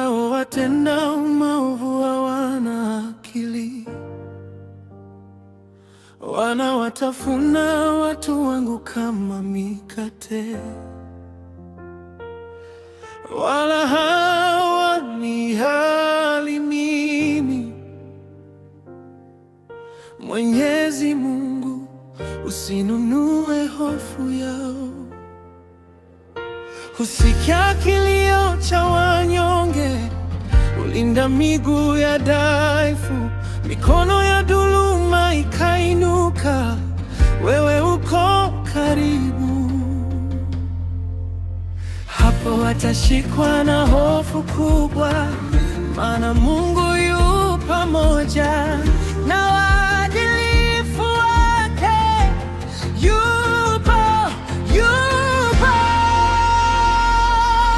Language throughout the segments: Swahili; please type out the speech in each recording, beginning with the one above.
Wanaowatenda maovu hawana akili, wanawatafuna watu wangu kama mikate, wala hawanijali mimi. Mwenyezi Mungu, usinunue hofu yao. Husikia kilio cha wanyonge, ulinda miguu ya dhaifu. Mikono ya dhuluma ikainuka, wewe uko karibu. Hapo watashikwa na hofu kubwa, maana Mungu yu pamoja na waadilifu wake. Yupo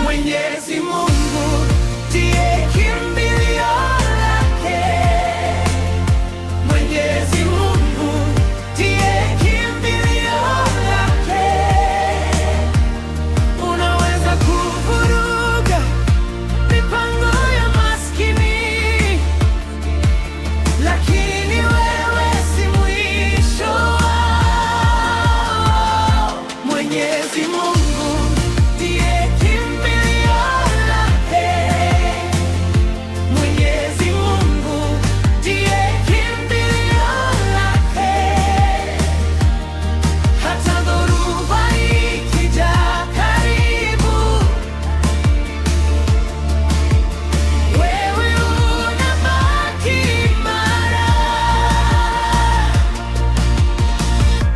Mwenyezi Mungu ndiye kimbilio lake. Mwenyezi Mungu ndiye kimbilio lake. Unaweza kuvuruga mipango ya maskini, lakini wewe si mwisho wao. Mwenyezi Mungu ndiye kimbilio lake. Mwenyezi Mungu ndiye kimbilio lake. Hata dhoruba ikija karibu, wewe unabaki imara.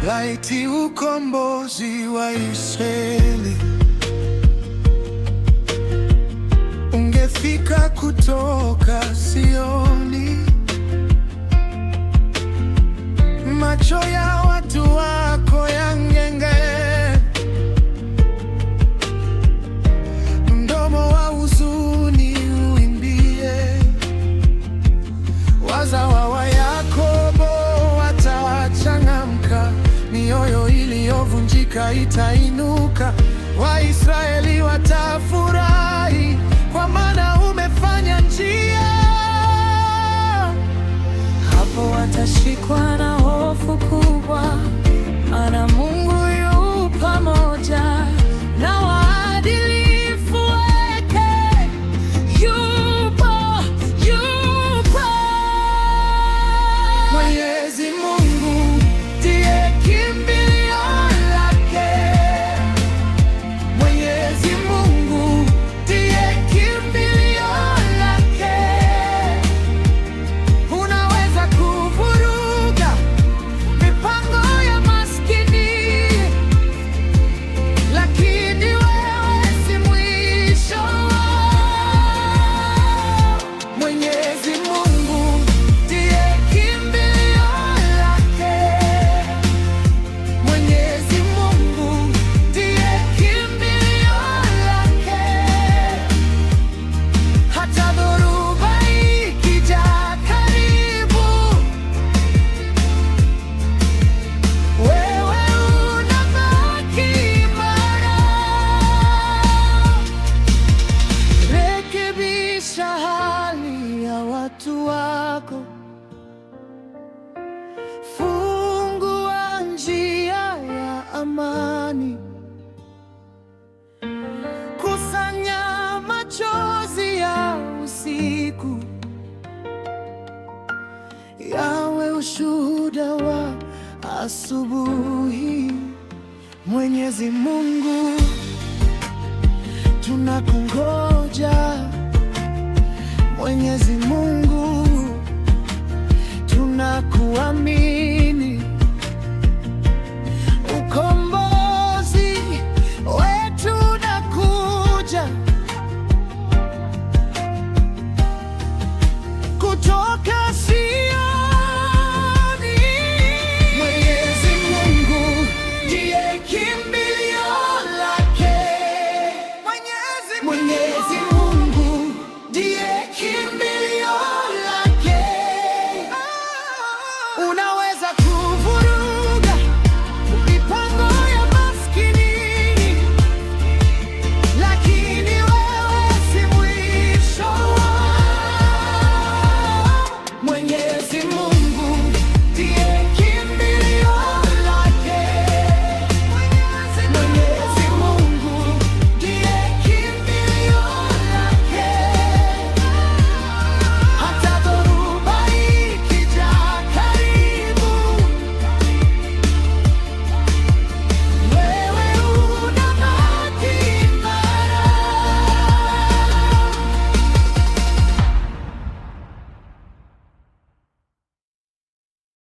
Laiti ukombozi wa Israeli ungefika kutoka Sioni, macho ya watu wako yangeng'aa, mdomo wa huzuni uimbie. Wazawa wa Yakobo watachangamka, mioyo iliyovunjika itainuka. Waisraeli watafurahi, kwa maana umefanya njia. Hapo watashikwa na hofu kubwa, maana Mungu yu pamoja na waadilifu wake. Yupo Mwenyezi Mungu ndiye kimbilio lake. Mwenyezi Mungu ndiye kimbilio lake. Unaweza kuvuruga mipango ya maskini, lakini wewe si mwisho wao. Mwenyezi Mungu ndiye kimbilio lake. Mwenyezi Mungu ndiye kimbilio lake. Hata dhoruba ikija karibu, wewe unabaki imara. Rekebisha hali ya watu wako, fungua njia ya amani. Kusanya machozi ya usiku, yawe ushuhuda wa asubuhi. Mwenyezi Mungu, tunakungoja. Mwenyezi Mungu, tunakuamini.